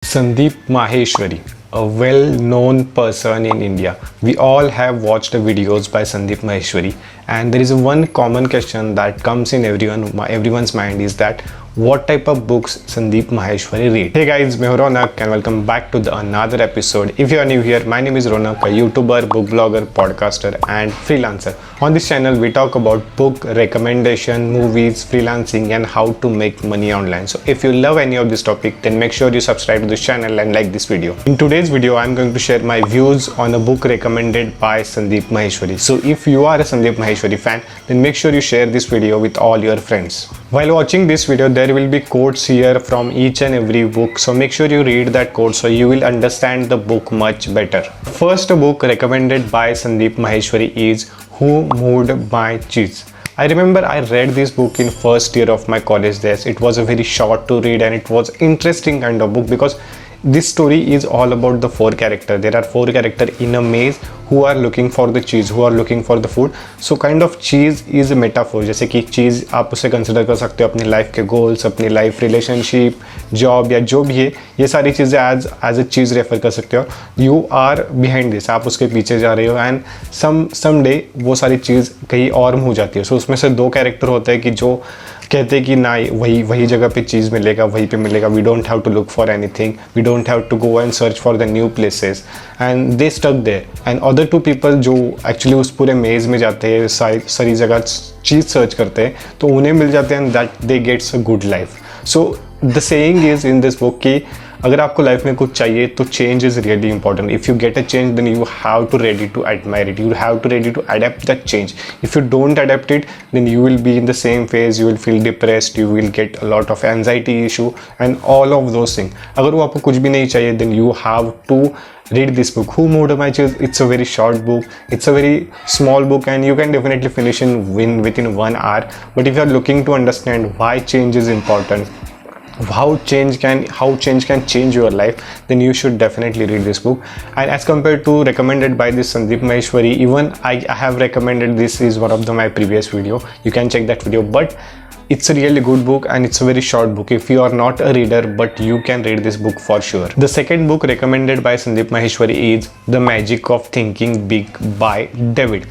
Sandeep Maheshwari, a well-known person in India. We all have watched the videos by Sandeep Maheshwari, and there is one common question that comes in everyone's mind is that what type of books Sandeep Maheshwari read. Hey guys, मैं हूं Ronak and welcome back to another episode. If you are new here, my name is Ronak, a YouTuber, book blogger, podcaster and freelancer. On this channel, we talk about book recommendation, movies, freelancing and how to make money online. So if you love any of this topic, then make sure you subscribe to this channel and like this video. In today's video, I'm going to share my views on a book recommended by Sandeep Maheshwari. So if you are a Sandeep Maheshwari fan, then make sure you share this video with all your friends. While watching this video, there will be quotes here from each and every book. So make sure you read that quote so you will understand the book much better. First book recommended by Sandeep Maheshwari is Who Moved My Cheese. I remember I read this book in first year of my college days. It was a very short to read and it was interesting kind of book because this story is all about the four characters. There are four characters in a maze who are looking for the cheese, who are looking for the food. So kind of cheese is a metaphor. जैसे कि चीज़ आप उसे consider कर सकते हो अपनी life के goals, अपनी लाइफ रिलेशनशिप, जॉब या जो भी है, ये सारी चीज़ें एज अ चीज़ रेफर कर सकते हो. यू आर बिहाइंड दिस, आप उसके पीछे जा रहे हो एंड सम डे वो सारी चीज़ कहीं और हो जाती है. सो उसमें से दो कैरेक्टर होते हैं कि जो कहते हैं कि ना वही जगह पे चीज़ मिलेगा, वहीं पे मिलेगा. We don't have to look for anything, we don't have to go and search for the new places and they stuck there. And other two people जो एक्चुअली उस पूरे मेज में जाते हैं, सारी जगह चीज़ सर्च करते हैं, तो उन्हें मिल जाते हैं and that they gets a good life. So the saying is in this book कि अगर आपको लाइफ में कुछ चाहिए तो change is really important. If you get a change then you have to ready to admire it, you have to ready to adapt that change. If you don't adapt it then you will be in the same phase, you will feel depressed, you will get a lot of anxiety issue and all of those thing. अगर वो आपको कुछ भी नहीं चाहिए then you have to read this book. Who Moved My Cheese? It's a very short book, it's a very small book and you can definitely finish within 1 hour. But if you are looking to understand why change is important, how change can change your life, then you should definitely read this book. And as compared to recommended by this Sandeep Maheshwari, even I have recommended this is one of my previous video. You can check that video, but it's a really good book and it's a very short book if you are not a reader, but you can read this book for sure. The second book recommended by Sandeep Maheshwari is The Magic of Thinking Big by David.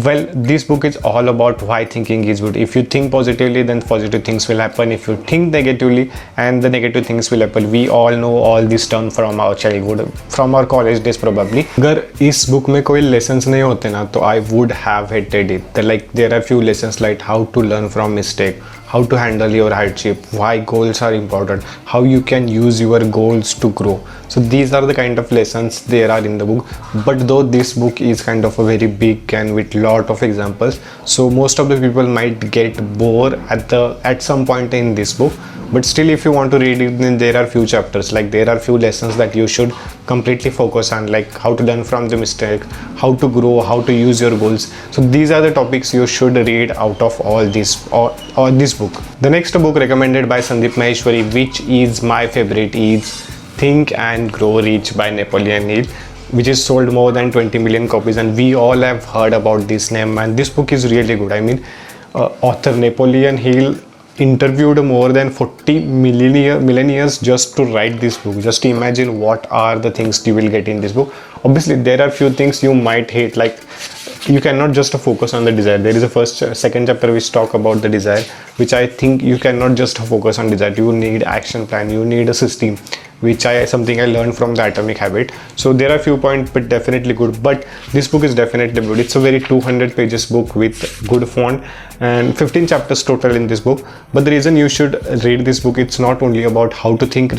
Well, this book is all about why thinking is good. If you think positively, then positive things will happen. If you think negatively, and the negative things will happen. We all know all this term from our childhood, from our college days probably. अगर इस book में कोई lessons नहीं होते ना, तो I would have hated it. Like there are few lessons like how to learn from mistake, how to handle your hardship, why goals are important, how you can use your goals to grow. So these are the kind of lessons there are in the book. But though this book is kind of a very big and with lot of examples, so most of the people might get bored at some point in this book. But still, if you want to read it, then there are few chapters, like there are few lessons that you should completely focus on, like how to learn from the mistake, how to grow, how to use your goals. So these are the topics you should read out of all this or this book. The next book recommended by Sandeep Maheshwari, which is my favorite, is Think and Grow Rich by Napoleon Hill, which is sold more than 20 million copies, and we all have heard about this name. And this book is really good. I mean, author Napoleon Hill interviewed more than 40 millionaires just to write this book. Just imagine what are the things you will get in this book. Obviously there are few things you might hate, like you cannot just focus on the desire. There is a second chapter which talk about the desire, which I think you cannot just focus on desire. You need action plan, you need a system, which something I learned from the Atomic Habit. So there are few points, but definitely good. But this book is definitely good. It's a very 200 pages book with good font and 15 chapters total in this book. But the reason you should read this book, it's not only about how to think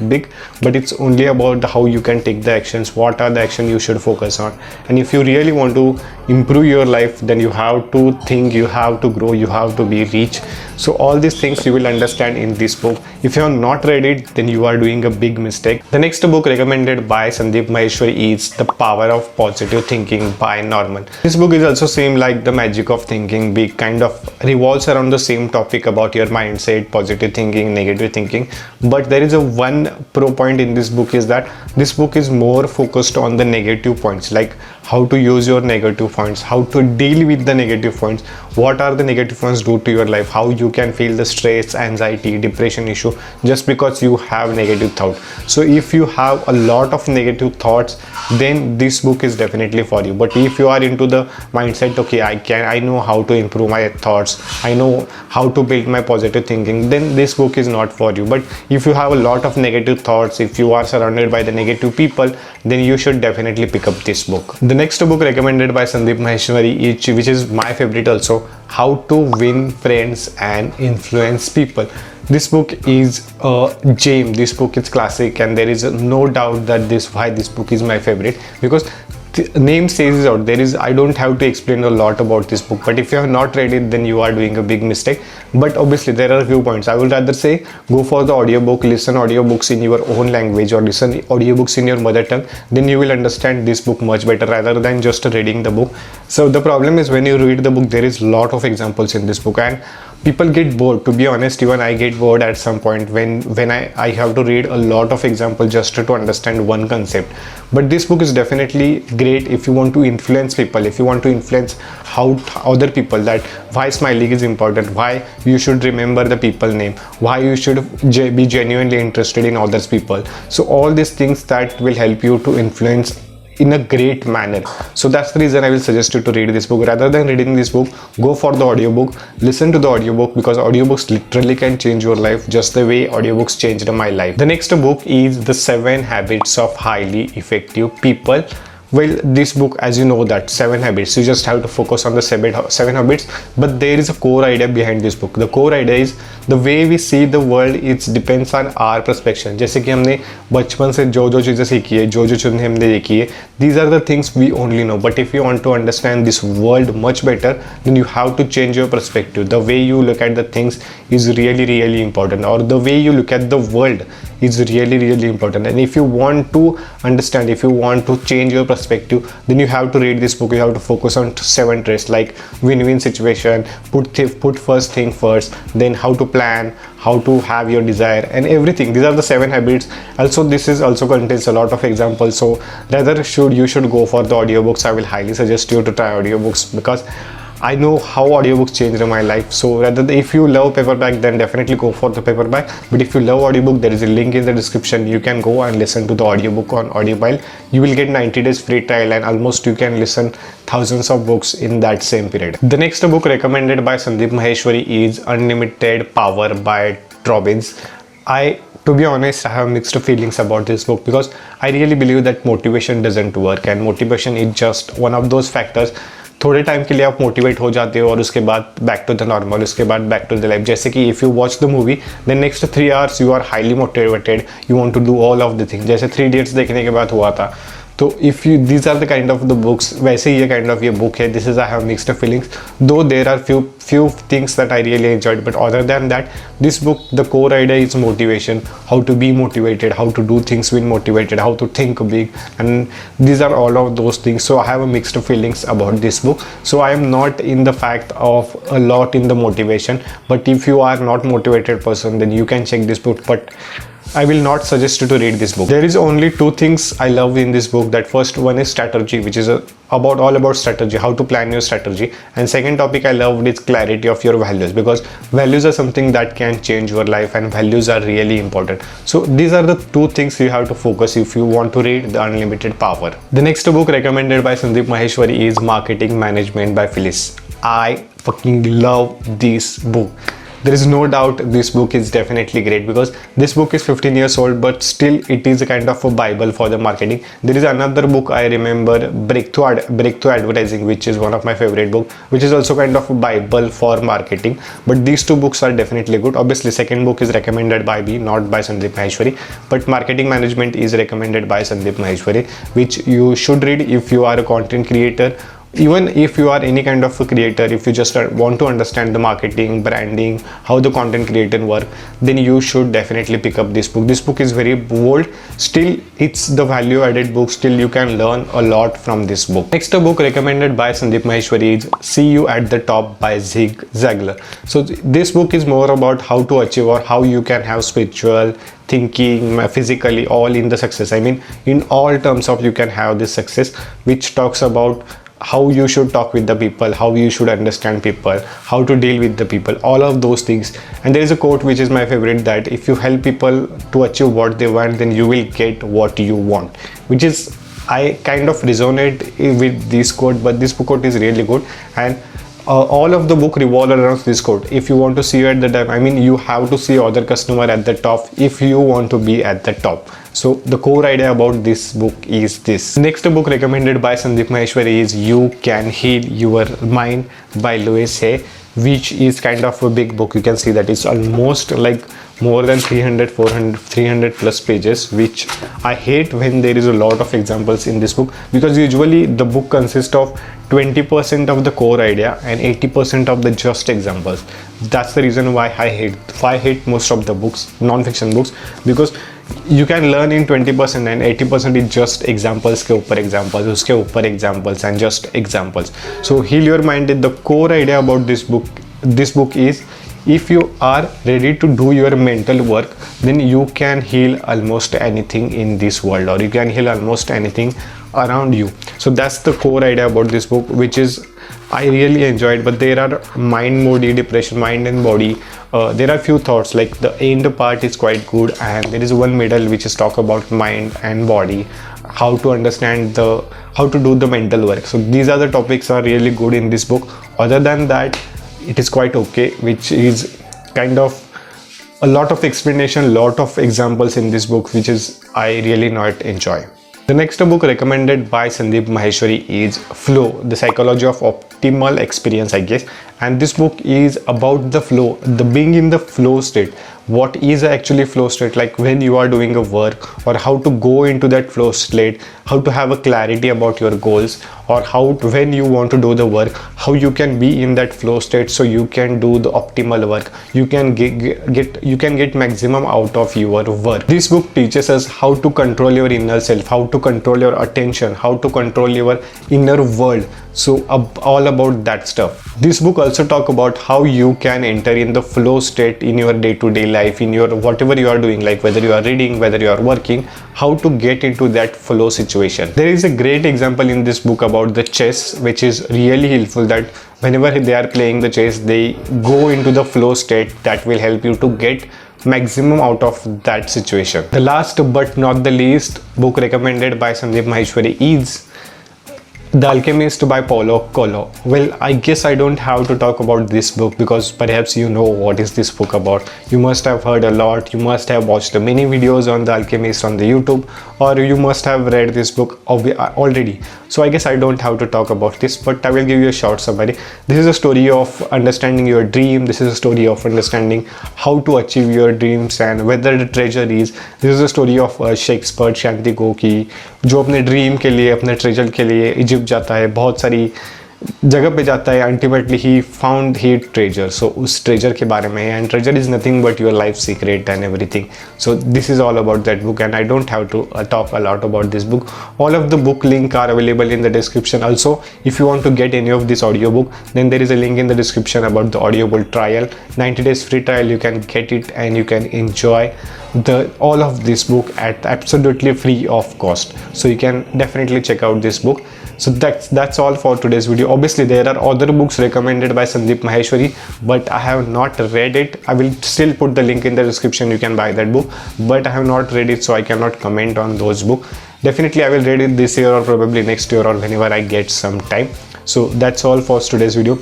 big, but it's only about how you can take the actions, what are the action you should focus on. And if you really want to improve your life, then you have to think, you have to grow, you have to be rich. So all these things you will understand in this book. If you have not read it, then you are doing a big mistake. The next book recommended by Sandeep Maheshwari is The Power of Positive Thinking by Norman. This book is also same like The Magic of Thinking Big, kind of revolves around the same topic about your mindset, positive thinking, negative thinking. But there is a one pro point in this book is that this book is more focused on the negative points, like how to use your negative points, how to deal with the negative points, what are the negative ones do to your life, how you can feel the stress, anxiety, depression issue just because you have negative thought. So if you have a lot of negative thoughts, then this book is definitely for you. But if you are into the mindset, okay, I know how to improve my thoughts, I know how to build my positive thinking, then this book is not for you. But if you have a lot of negative thoughts, if you are surrounded by the negative people, then you should definitely pick up this book. The next book recommended by Sandeep Maheshwari, which is my favorite also, How to Win Friends and Influence People. This book is a gem. This book is classic, and there is no doubt that why this book is my favorite, because the name says it out. I don't have to explain a lot about this book, but if you have not read it, then you are doing a big mistake. But obviously there are a few points. I would rather say go for the audiobook, listen audiobooks in your own language, or listen audiobooks in your mother tongue, then you will understand this book much better rather than just reading the book. So the problem is, when you read the book, there is a lot of examples in this book, and people get bored. To be honest, even I get bored at some point when I have to read a lot of examples just to understand one concept. But this book is definitely great if you want to influence people, if you want to influence how other people, that why smiling is important, why you should remember the people name, why you should be genuinely interested in others people. So all these things that will help you to influence in a great manner. So that's the reason I will suggest you to read this book. Rather than reading this book, go for the audiobook, listen to the audiobook, because audiobooks literally can change your life just the way audiobooks changed my life. The next book is The 7 Habits of Highly Effective People. Well, this book, as you know, that 7 habits, you just have to focus on the 7 habits, but there is a core idea behind this book. The core idea is the way we see the world, it depends on our perspective. जैसे कि हमने बचपन से जो चीज़ें सीखी है, जो चीज़ें हमने देखी है, these are the things we only know. But if you want to understand this world much better, then you have to change your perspective. The way you look at the things is really, really important, or the way you look at the world is really, really important. And if you want to understand, if you want to change your perspective, then you have to read this book. You have to focus on 7 traits, like win-win situation, put first thing first, then how to plan, how to have your desire, and everything. These are the 7 habits. Also, this is also contains a lot of examples. So rather you should go for the audiobooks. I will highly suggest you to try audiobooks, because I know how audiobooks changed my life. So rather, if you love paperback, then definitely go for the paperback. But if you love audiobook, there is a link in the description. You can go and listen to the audiobook on Audible. You will get 90 days free trial, and almost you can listen thousands of books in that same period. The next book recommended by Sandeep Maheshwari is Unlimited Power by Robbins. To be honest, I have mixed feelings about this book, because I really believe that motivation doesn't work, and motivation is just one of those factors. थोड़े time के लिए आप motivate हो जाते हो, और उसके बाद बैक टू द नॉर्मल, उसके बाद बैक टू द लाइफ. जैसे कि if you watch the movie, then next 3 hours you are highly motivated, you want to do all of the things. जैसे 3 इडियट्स देखने के बाद हुआ था. तो if you these are the kind of the books, वैसे ही ये काइंड ऑफ ये बुक है. This is I have mixed feelings, though there are few things that I really enjoyed, but other than that, this book, the core idea is motivation, how to be motivated, how to do things when motivated, how to think big, and these are all of those things. So I have a mixed feelings about this book. So I am not in the fact of a lot in the motivation, but if you are not motivated person, then you can check this book, but I will not suggest you to read this book. There is only 2 things I love in this book. That first one is strategy, which is all about strategy, how to plan your strategy. And second topic I loved is clarity of your values, because values are something that can change your life, and values are really important. So these are the 2 things you have to focus if you want to read The Unlimited Power. The next book recommended by Sandeep Maheshwari is Marketing Management by Phyllis. I fucking love this book. There is no doubt this book is definitely great, because this book is 15 years old, but still it is a kind of a bible for the marketing. There is another book I remember, Breakthrough Advertising, which is one of my favorite book, which is also kind of a bible for marketing. But these 2 books are definitely good. Obviously second book is recommended by me, not by Sandeep Maheshwari, but Marketing Management is recommended by Sandeep Maheshwari, which you should read if you are a content creator. Even if you are any kind of a creator, if you just want to understand the marketing, branding, how the content creator work, then you should definitely pick up this book. This book is very bold, still it's the value added book, still you can learn a lot from this book. Next book recommended by Sandeep Maheshwari is See You at the Top by Zig Ziglar. So this book is more about how to achieve, or how you can have spiritual thinking, physically, all in the success. I mean, in all terms of you can have this success, which talks about how you should talk with the people, how you should understand people, how to deal with the people, all of those things. And there is a quote which is my favorite, that if you help people to achieve what they want, then you will get what you want, which is, I kind of resonate with this quote, but this quote is really good. And all of the book revolve around this quote. If you want to see at the top, I mean, you have to see other customer at the top if you want to be at the top. So the core idea about this book is this. Next book recommended by Sandeep Maheshwari is You Can Heal Your Mind by Louise Hay, which is kind of a big book. You can see that it's almost like more than 300 plus pages, which I hate when there is a lot of examples in this book, because usually the book consists of 20% of the core idea and 80% of the just examples. That's the reason why I hate most of the books, non-fiction books, because you can learn in 20% and 80% is just examples के ऊपर examples, उसके ऊपर examples and just examples. So Heal Your Mind, the core idea about this book is, if you are ready to do your mental work, then you can heal almost anything in this world, or you can heal almost anything around you. So that's the core idea about this book, which is I really enjoyed. But there are mind, body, depression, mind and body. There are few thoughts, like the end part is quite good, and there is one middle which is talk about mind and body, how to understand how to do the mental work. So these are the topics are really good in this book. Other than that, it is quite okay, which is kind of a lot of explanation, lot of examples in this book, which is I really not enjoy. The next book recommended by Sandeep Maheshwari is Flow, the Psychology of Optimal Experience, I guess. And this book is about the flow, the being in the flow state. What is actually flow state, like when you are doing a work, or how to go into that flow state, how to have a clarity about your goals, or how to, when you want to do the work, how you can be in that flow state so you can do the optimal work, you can get maximum out of your work. This book teaches us how to control your inner self, how to control your attention, how to control your inner world. So all about that stuff. This book also talk about how you can enter in the flow state in your day-to-day life, in your whatever you are doing, like whether you are reading, whether you are working, how to get into that flow situation. There is a great example in this book about the chess, which is really helpful, that whenever they are playing the chess, they go into the flow state that will help you to get maximum out of that situation. The last but not the least book recommended by Sandeep Maheshwari is The Alchemist by Paulo Coelho. Well, I guess I don't have to talk about this book, because perhaps you know what is this book about. You must have heard a lot, you must have watched many videos on The Alchemist on the YouTube, or you must have read this book already. So I guess I don't have to talk about this, but I will give you a short summary. This is a story of understanding your dream. This is a story of understanding how to achieve your dreams and whether the treasure is. This is a story of Shakespeare Shanti को कि जो अपने dream के लिए, अपने treasure के लिए Egypt जाता है, बहुत सारी जगह पे जाता है, ultimately he found he treasure. So उस ट्रेजर के बारे में, and treasure is nothing but your life secret and everything. So this is all about that book, and I don't have to talk a lot about this book. All of the book link are available in the description. Also, if you want to get any of this audiobook, then there is a link in the description about the audiobook trial, 90 days free trial. You can get it and you can enjoy all of this book at absolutely free of cost. So you can definitely check out this book. So that's all for today's video. Obviously there are other books recommended by Sandeep Maheshwari, but I have not read it. I will still put the link in the description. You can buy that book, but I have not read it, so I cannot comment on those books. Definitely I will read it this year, or probably next year, or whenever I get some time. So that's all for today's video.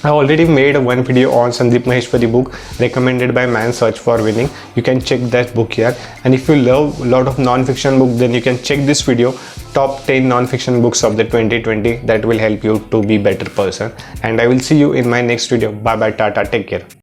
I already made one video on Sandeep Maheshwari book recommended by Man Search for Winning. You can check that book here. And if you love a lot of non-fiction book, then you can check this video, top 10 non-fiction books of the 2020 that will help you to be better person. And I will see you in my next video. Bye bye, tata, take care.